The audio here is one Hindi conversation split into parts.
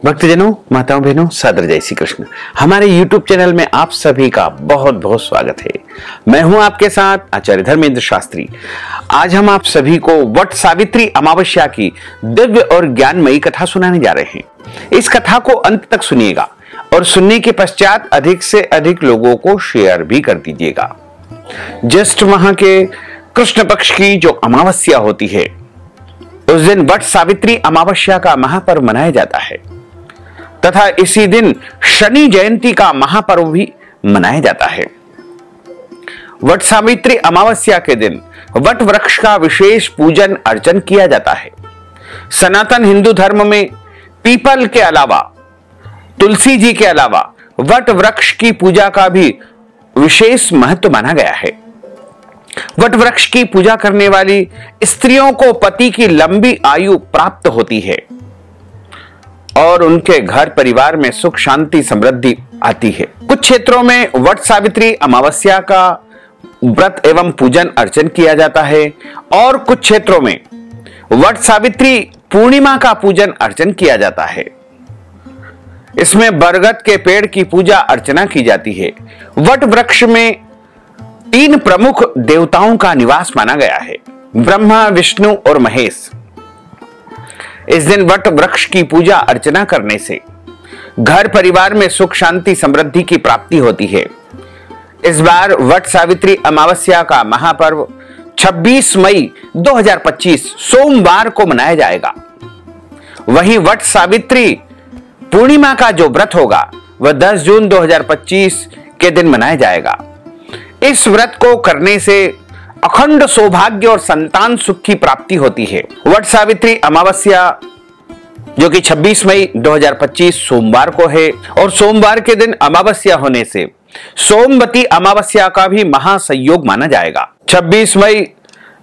भक्तजनों, माताओं, बहनों, सादर जय श्री कृष्ण। हमारे YouTube चैनल में आप सभी का बहुत बहुत स्वागत है। मैं हूं आपके साथ आचार्य धर्मेंद्र शास्त्री। आज हम आप सभी को वट सावित्री अमावस्या की दिव्य और ज्ञानमयी कथा सुनाने जा रहे हैं। इस कथा को अंत तक सुनिएगा और सुनने के पश्चात अधिक से अधिक लोगों को शेयर भी कर दीजिएगा। ज्येष्ठ माह के कृष्ण पक्ष की जो अमावस्या होती है, उस दिन वट सावित्री अमावस्या का महापर्व मनाया जाता है तथा इसी दिन शनि जयंती का महापर्व भी मनाया जाता है। वट सावित्री अमावस्या के दिन वट वृक्ष का विशेष पूजन अर्चन किया जाता है। सनातन हिंदू धर्म में पीपल के अलावा, तुलसी जी के अलावा वट वृक्ष की पूजा का भी विशेष महत्व माना गया है। वट वृक्ष की पूजा करने वाली स्त्रियों को पति की लंबी आयु प्राप्त होती है और उनके घर परिवार में सुख शांति समृद्धि आती है। कुछ क्षेत्रों में वट सावित्री अमावस्या का व्रत एवं पूजन अर्चन किया जाता है और कुछ क्षेत्रों में वट सावित्री पूर्णिमा का पूजन अर्चन किया जाता है। इसमें बरगद के पेड़ की पूजा अर्चना की जाती है। वट वृक्ष में 3 प्रमुख देवताओं का निवास माना गया है, ब्रह्मा, विष्णु और महेश। इस दिन वट वृक्ष की पूजा अर्चना करने से घर परिवार में सुख शांति समृद्धि की प्राप्ति होती है। इस बार वट सावित्री अमावस्या का महापर्व 26 मई 2025 सोमवार को मनाया जाएगा। वहीं वट सावित्री पूर्णिमा का जो व्रत होगा वह 10 जून 2025 के दिन मनाया जाएगा। इस व्रत को करने से अखंड सौभाग्य और संतान सुख की प्राप्ति होती है। वट सावित्री अमावस्या जो कि 26 मई 2025 सोमवार को है और सोमवार के दिन अमावस्या होने से सोमवती अमावस्या का भी महासंयोग माना जाएगा। 26 मई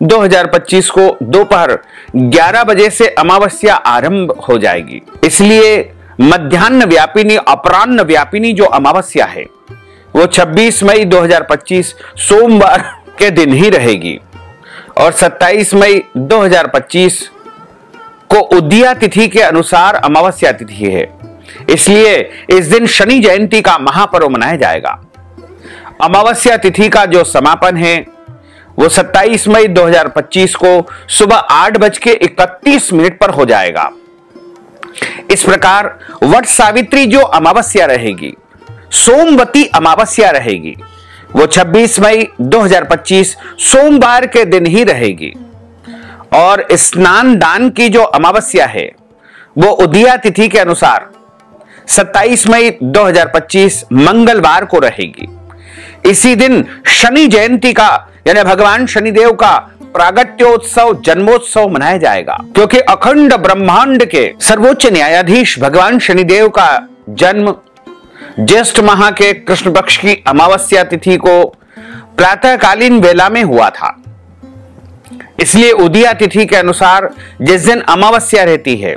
2025 को दोपहर 11 बजे से अमावस्या आरंभ हो जाएगी। इसलिए मध्याह्न व्यापिनी, अपराह्न व्यापिनी जो अमावस्या है वो 26 मई 2025 सोमवार के दिन ही रहेगी और 27 मई 2025 को उदया तिथि के अनुसार अमावस्या तिथि है। इसलिए इस दिन शनि जयंती का महापर्व मनाया जाएगा। अमावस्या तिथि का जो समापन है वो 27 मई 2025 को सुबह 8:31 पर हो जाएगा। इस प्रकार वट सावित्री जो अमावस्या रहेगी, सोमवती अमावस्या रहेगी, वो 26 मई 2025 सोमवार के दिन ही रहेगी और स्नान दान की जो अमावस्या है वो उदया तिथि के अनुसार 27 मई 2025 मंगलवार को रहेगी। इसी दिन शनि जयंती का यानी भगवान शनिदेव का प्रागट्योत्सव, जन्मोत्सव मनाया जाएगा, क्योंकि अखंड ब्रह्मांड के सर्वोच्च न्यायाधीश भगवान शनिदेव का जन्म ज्येष्ठ माह के कृष्ण पक्ष की अमावस्या तिथि को प्रातःकालीन वेला में हुआ था। इसलिए उदया तिथि के अनुसार जिस दिन अमावस्या रहती है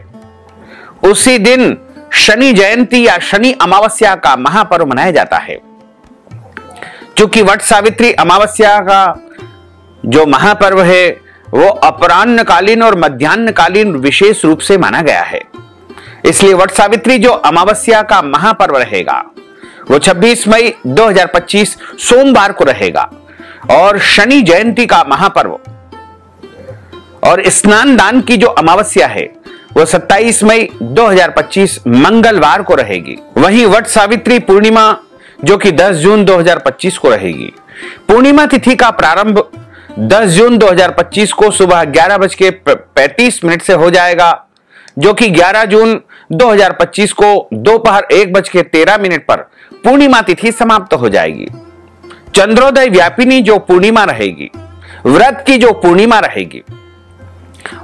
उसी दिन शनि जयंती या शनि अमावस्या का महापर्व मनाया जाता है। क्योंकि वट सावित्री अमावस्या का जो महापर्व है वो अपराह्नकालीन और मध्याह्नकालीन विशेष रूप से माना गया है। इसलिए वट सावित्री जो अमावस्या का महापर्व रहेगा वो 26 मई 2025 सोमवार को रहेगा और शनि जयंती का महापर्व और स्नान दान की जो अमावस्या है वो 27 मई 2025 मंगलवार को रहेगी। वहीं वट सावित्री पूर्णिमा जो कि 10 जून 2025 को रहेगी। पूर्णिमा तिथि का प्रारंभ 10 जून 2025 को सुबह 11:35 से हो जाएगा, जो कि 11 जून 2025 को दोपहर 1:13 पर पूर्णिमा तिथि समाप्त हो जाएगी। चंद्रोदय व्यापिनी जो पूर्णिमा रहेगी, व्रत की जो पूर्णिमा रहेगी,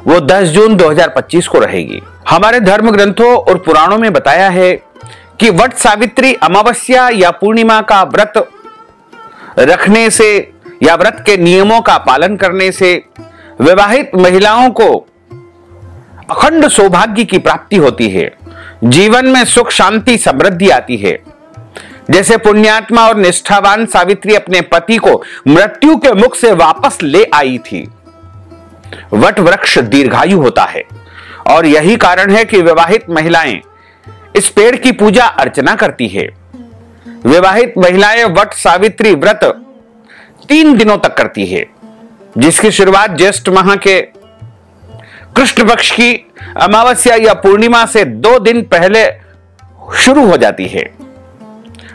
वो 10 जून 2025 को रहेगी। हमारे धर्म ग्रंथों और पुराणों में बताया है कि वट सावित्री अमावस्या या पूर्णिमा का व्रत रखने से या व्रत के नियमों का पालन करने से विवाहित महिलाओं को अखंड सौभाग्य की प्राप्ति होती है, जीवन में सुख शांति समृद्धि आती है। जैसे पुण्यात्मा और निष्ठावान सावित्री अपने पति को मृत्यु के मुख से वापस ले आई थी। वट वृक्ष दीर्घायु होता है और यही कारण है कि विवाहित महिलाएं इस पेड़ की पूजा अर्चना करती है। विवाहित महिलाएं वट सावित्री व्रत 3 दिनों तक करती है, जिसकी शुरुआत ज्येष्ठ माह के कृष्ण पक्ष की अमावस्या या पूर्णिमा से 2 दिन पहले शुरू हो जाती है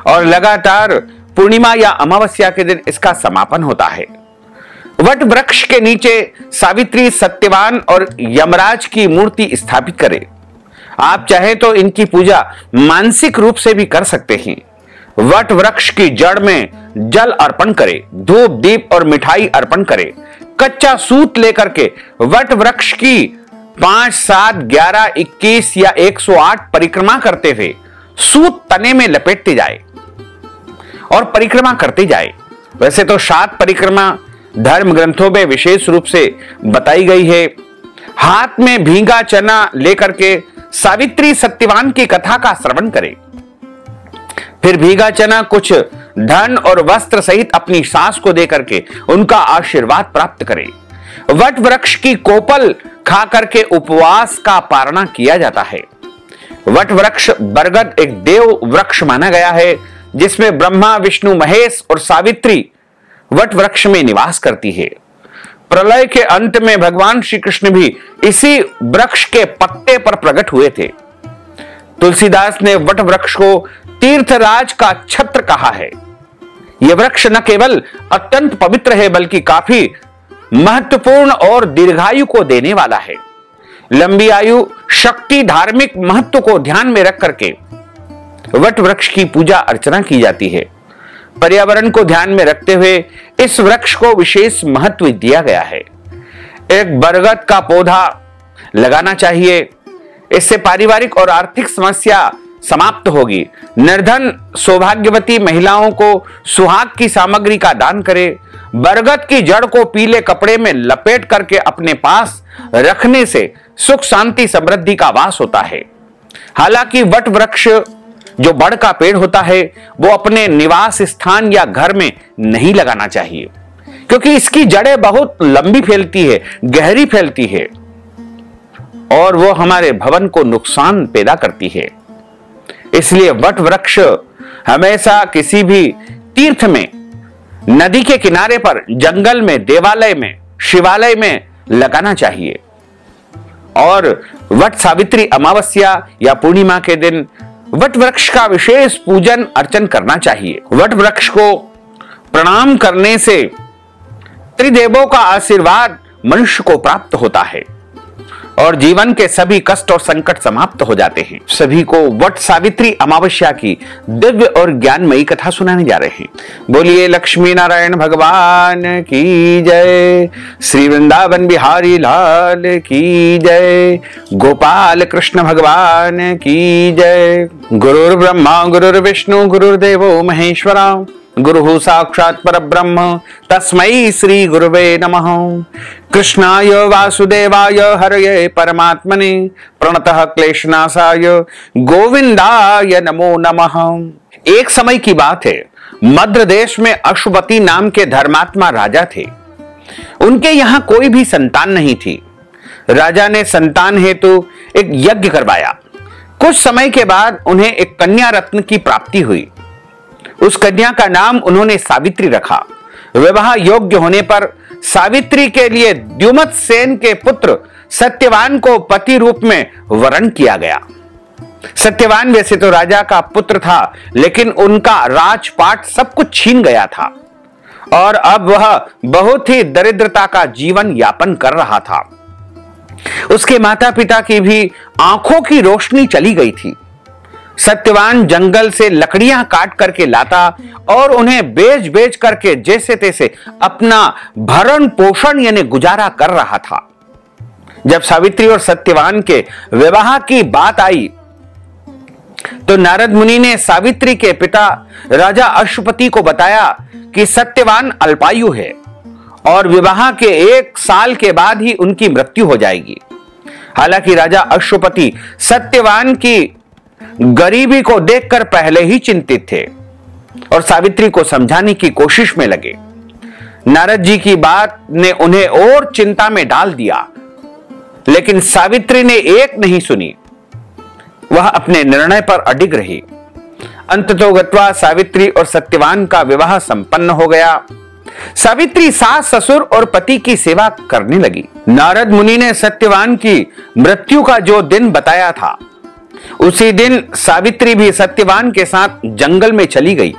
और लगातार पूर्णिमा या अमावस्या के दिन इसका समापन होता है। वट वृक्ष के नीचे सावित्री, सत्यवान और यमराज की मूर्ति स्थापित करें। आप चाहें तो इनकी पूजा मानसिक रूप से भी कर सकते हैं। वट वृक्ष की जड़ में जल अर्पण करें, धूप दीप और मिठाई अर्पण करें। कच्चा सूत लेकर के वट वृक्ष की 5, 7, 11, 21 या 108 परिक्रमा करते हुए सूत तने में लपेटते जाए और परिक्रमा करते जाए। वैसे तो 7 परिक्रमा धर्म ग्रंथों में विशेष रूप से बताई गई है। हाथ में भींगा चना लेकर के सावित्री सत्यवान की कथा का श्रवण करें। फिर भीगा चना कुछ धन और वस्त्र सहित अपनी सास को देकर के उनका आशीर्वाद प्राप्त करें। वट वृक्ष की कोपल खा करके उपवास का पारणा किया जाता है। वट वृक्ष बरगद एक देव वृक्ष माना गया है, जिसमें ब्रह्मा, विष्णु, महेश और सावित्री वट वृक्ष में निवास करती है। प्रलय के अंत में भगवान श्री कृष्ण भी इसी वृक्ष के पत्ते पर प्रकट हुए थे। तुलसीदास ने वट वृक्ष को तीर्थराज का छत्र कहा है। यह वृक्ष न केवल अत्यंत पवित्र है, बल्कि काफी महत्वपूर्ण और दीर्घायु को देने वाला है। लंबी आयु, शक्ति, धार्मिक महत्व को ध्यान में रख करके वट वृक्ष की पूजा अर्चना की जाती है। पर्यावरण को ध्यान में रखते हुए इस वृक्ष को विशेष महत्व दिया गया है। एक बरगद का पौधा लगाना चाहिए। इससे पारिवारिक और आर्थिक समस्या समाप्त होगी। निर्धन सौभाग्यवती महिलाओं को सुहाग की सामग्री का दान करें। बरगद की जड़ को पीले कपड़े में लपेट करके अपने पास रखने से सुख, शांति, समृद्धि का वास होता है। हालांकि वट वृक्ष जो बड़ का पेड़ होता है वो अपने निवास स्थान या घर में नहीं लगाना चाहिए, क्योंकि इसकी जड़ें बहुत लंबी फैलती है, गहरी फैलती है और वो हमारे भवन को नुकसान पैदा करती है। इसलिए वट वृक्ष हमेशा किसी भी तीर्थ में, नदी के किनारे पर, जंगल में, देवालय में, शिवालय में लगाना चाहिए। और वट सावित्री अमावस्या या पूर्णिमा के दिन वट वृक्ष का विशेष पूजन अर्चन करना चाहिए। वट वृक्ष को प्रणाम करने से त्रिदेवों का आशीर्वाद मनुष्य को प्राप्त होता है और जीवन के सभी कष्ट और संकट समाप्त हो जाते हैं। सभी को वट सावित्री अमावस्या की दिव्य और ज्ञानमयी कथा सुनाने जा रहे हैं। बोलिए लक्ष्मी नारायण भगवान की जय, श्री वृंदावन बिहारी लाल की जय, गोपाल कृष्ण भगवान की जय। गुरुर्ब्रह्मा गुरुर्विष्णु गुरुर्देवो महेश्वरा, गुरुः साक्षात् परब्रह्म तस्मै श्री गुरुवे नमः। कृष्णाय वासुदेवाय हरये परमात्मने प्रणतः क्लेशनाशाय गोविंदाय नमो नमः। एक समय की बात है, मध्य देश में अश्वपति नाम के धर्मात्मा राजा थे। उनके यहाँ कोई भी संतान नहीं थी। राजा ने संतान हेतु एक यज्ञ करवाया। कुछ समय के बाद उन्हें एक कन्या रत्न की प्राप्ति हुई। उस कन्या का नाम उन्होंने सावित्री रखा। विवाह योग्य होने पर सावित्री के लिए द्युमत सेन के पुत्र सत्यवान को पति रूप में वरण किया गया। सत्यवान वैसे तो राजा का पुत्र था, लेकिन उनका राजपाट सब कुछ छीन गया था और अब वह बहुत ही दरिद्रता का जीवन यापन कर रहा था। उसके माता पिता की भी आंखों की रोशनी चली गई थी। सत्यवान जंगल से लकड़ियां काट करके लाता और उन्हें बेच बेच करके जैसे तैसे अपना भरण पोषण यानी गुजारा कर रहा था। जब सावित्री और सत्यवान के विवाह की बात आई तो नारद मुनि ने सावित्री के पिता राजा अश्वपति को बताया कि सत्यवान अल्पायु है और विवाह के 1 साल के बाद ही उनकी मृत्यु हो जाएगी। हालांकि राजा अश्वपति सत्यवान की गरीबी को देखकर पहले ही चिंतित थे और सावित्री को समझाने की कोशिश में लगे। नारद जी की बात ने उन्हें और चिंता में डाल दिया, लेकिन सावित्री ने एक नहीं सुनी। वह अपने निर्णय पर अडिग रही। अंततोगत्वा सावित्री और सत्यवान का विवाह संपन्न हो गया। सावित्री सास ससुर और पति की सेवा करने लगी। नारद मुनि ने सत्यवान की मृत्यु का जो दिन बताया था, उसी दिन सावित्री भी सत्यवान के साथ जंगल में चली गई।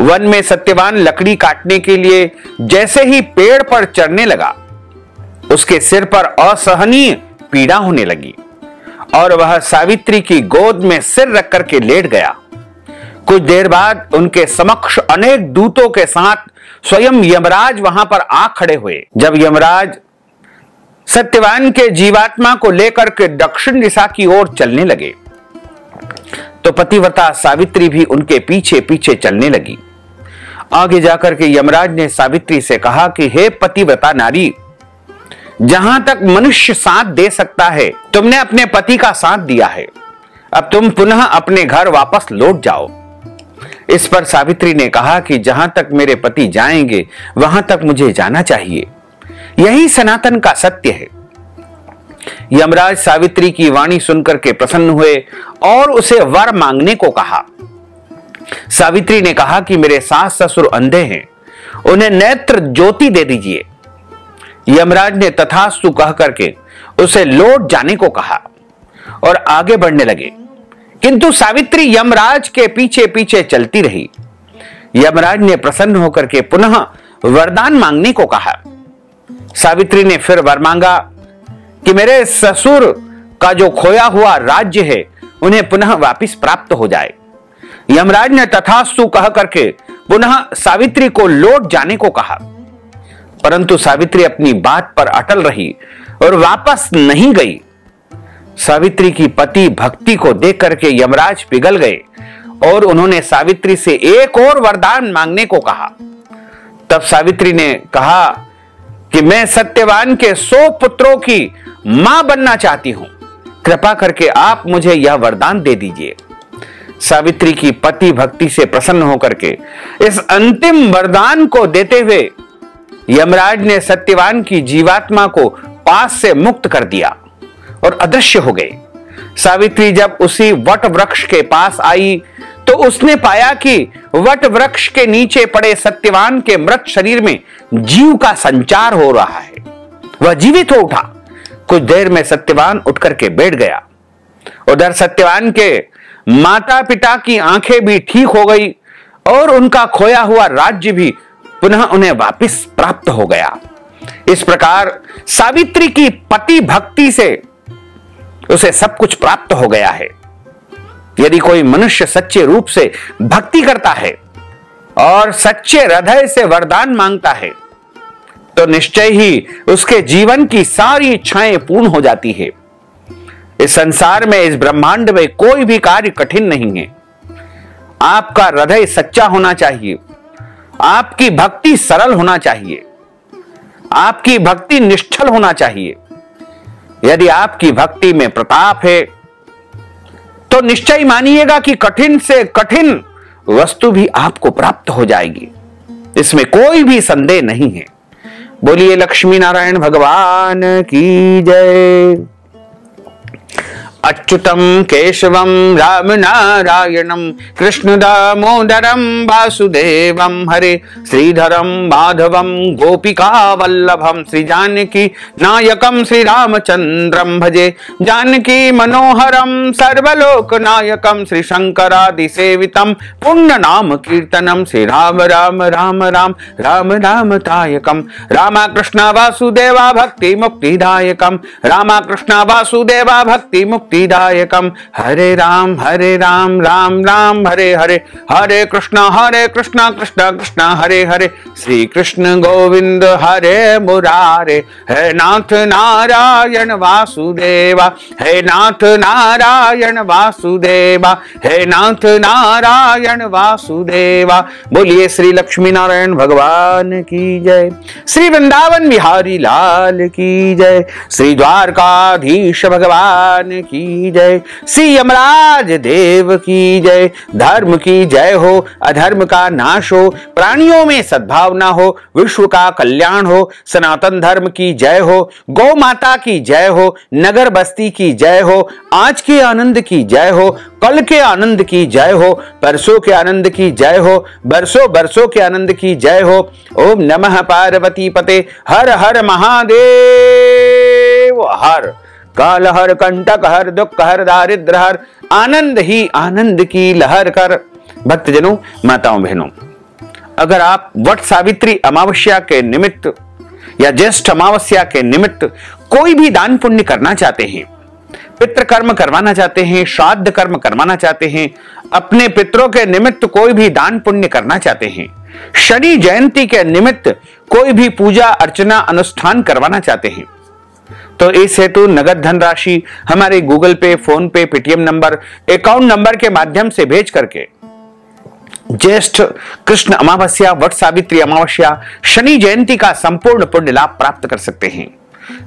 वन में सत्यवान लकड़ी काटने के लिए जैसे ही पेड़ पर चढ़ने लगा, उसके सिर पर असहनीय पीड़ा होने लगी और वह सावित्री की गोद में सिर रख करके लेट गया। कुछ देर बाद उनके समक्ष अनेक दूतों के साथ स्वयं यमराज वहां पर आ खड़े हुए। जब यमराज सत्यवान के जीवात्मा को लेकर के दक्षिण दिशा की ओर चलने लगे, तो पतिव्रता सावित्री भी उनके पीछे पीछे चलने लगी। आगे जाकर के यमराज ने सावित्री से कहा कि हे पतिव्रता नारी, जहां तक मनुष्य साथ दे सकता है, तुमने अपने पति का साथ दिया है, अब तुम पुनः अपने घर वापस लौट जाओ। इस पर सावित्री ने कहा कि जहां तक मेरे पति जाएंगे वहां तक मुझे जाना चाहिए, यही सनातन का सत्य है। यमराज सावित्री की वाणी सुनकर के प्रसन्न हुए और उसे वर मांगने को कहा। सावित्री ने कहा कि मेरे सास ससुर अंधे हैं, उन्हें नेत्र ज्योति दे दीजिए। यमराज ने तथास्तु कह करके उसे लौट जाने को कहा और आगे बढ़ने लगे, किंतु सावित्री यमराज के पीछे पीछे चलती रही। यमराज ने प्रसन्न होकर के पुनः वरदान मांगने को कहा। सावित्री ने फिर वर मांगा कि मेरे ससुर का जो खोया हुआ राज्य है, उन्हें पुनः वापस प्राप्त हो जाए। यमराज ने तथास्तु कह करके पुनः सावित्री को लौट जाने को कहा, परंतु सावित्री अपनी बात पर अटल रही और वापस नहीं गई। सावित्री की पति भक्ति को देख करके यमराज पिघल गए और उन्होंने सावित्री से एक और वरदान मांगने को कहा। तब सावित्री ने कहा कि मैं सत्यवान के 100 पुत्रों की मां बनना चाहती हूं, कृपा करके आप मुझे यह वरदान दे दीजिए। सावित्री की पति भक्ति से प्रसन्न होकर के इस अंतिम वरदान को देते हुए यमराज ने सत्यवान की जीवात्मा को पास से मुक्त कर दिया और अदृश्य हो गए। सावित्री जब उसी वट वृक्ष के पास आई तो उसने पाया कि वट वृक्ष के नीचे पड़े सत्यवान के मृत शरीर में जीव का संचार हो रहा है। वह जीवित हो उठा। कुछ देर में सत्यवान उठ करके बैठ गया। उधर सत्यवान के माता पिता की आंखें भी ठीक हो गई और उनका खोया हुआ राज्य भी पुनः उन्हें वापस प्राप्त हो गया। इस प्रकार सावित्री की पति भक्ति से उसे सब कुछ प्राप्त हो गया है। यदि कोई मनुष्य सच्चे रूप से भक्ति करता है और सच्चे हृदय से वरदान मांगता है, तो निश्चय ही उसके जीवन की सारी इच्छाएं पूर्ण हो जाती है। इस संसार में, इस ब्रह्मांड में कोई भी कार्य कठिन नहीं है। आपका हृदय सच्चा होना चाहिए, आपकी भक्ति सरल होना चाहिए, आपकी भक्ति निश्चल होना चाहिए। यदि आपकी भक्ति में प्रताप है तो निश्चय मानिएगा कि कठिन से कठिन वस्तु भी आपको प्राप्त हो जाएगी, इसमें कोई भी संदेह नहीं है। बोलिए लक्ष्मी नारायण भगवान की जय। अच्युतम केशवम राम नारायणम कृष्ण दामोदरम वासुदेवम हरे श्रीधरम माधवम गोपिका वल्लभम श्री जानकी नायकम श्री रामचंद्रम भजे जानकी मनोहरम सर्वलोक नायकम श्री शंकरादि सेवितम पुण्य नाम कीर्तनम श्री राम राम राम राम राम राम तायकम रामा कृष्ण वासुदेवा भक्ति मुक्तिदायकम रामा कृष्ण वासुदेवा भक्ति मुक्ति दायकम हरे राम राम राम हरे हरे हरे कृष्ण कृष्ण कृष्ण हरे हरे श्री कृष्ण गोविंद हरे मुरारे हे नाथ नारायण वासुदेवा हे नाथ नारायण वासुदेवा हे नाथ नारायण वासुदेवा। बोलिए श्री लक्ष्मी नारायण भगवान की जय। श्री वृंदावन बिहारी लाल की जय। श्री द्वारकाधीश भगवान की की जय, श्री यमराज देव की जय। धर्म की जय हो, अधर्म का नाश हो, प्राणियों में सद्भावना हो, विश्व का कल्याण हो। सनातन धर्म की जय हो, गौ माता की जय हो, नगर बस्ती की जय हो, आज के आनंद की जय हो, कल के आनंद की जय हो, परसों के आनंद की जय हो, बरसों बरसों के आनंद की जय हो। ओम नमः पार्वती पते, हर हर महादेव हर। काल हर, कंटक हर, दुख हर, दारिद्र हर, आनंद ही आनंद की लहर कर। भक्तजनों, माताओं, बहनों, अगर आप वट सावित्री अमावस्या के निमित्त या ज्येष्ठ अमावस्या के निमित्त कोई भी दान पुण्य करना चाहते हैं, पितृ कर्म करवाना चाहते हैं, श्राद्ध कर्म करवाना चाहते हैं, अपने पितरों के निमित्त कोई भी दान पुण्य करना चाहते हैं, शनि जयंती के निमित्त कोई भी पूजा अर्चना अनुष्ठान करवाना चाहते हैं, तो इस हेतु नगद धनराशि हमारे गूगल पे, फोन पे, पेटीएम नंबर, अकाउंट नंबर के माध्यम से भेज करके ज्येष्ठ कृष्ण अमावस्या, वट सावित्री अमावस्या, शनि जयंती का संपूर्ण पुण्य लाभ प्राप्त कर सकते हैं।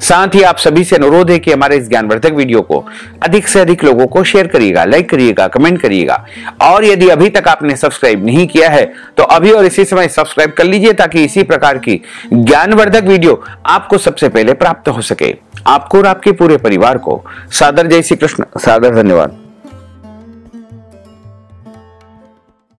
साथ ही आप सभी से अनुरोध है कि हमारे इस ज्ञानवर्धक वीडियो को अधिक से अधिक लोगों को शेयर करिएगा, लाइक करिएगा, कमेंट करिएगा, और यदि अभी तक आपने सब्सक्राइब नहीं किया है तो अभी और इसी समय सब्सक्राइब कर लीजिए, ताकि इसी प्रकार की ज्ञानवर्धक वीडियो आपको सबसे पहले प्राप्त हो सके। आपको और आपके पूरे परिवार को सादर जय श्री कृष्ण, सादर धन्यवाद।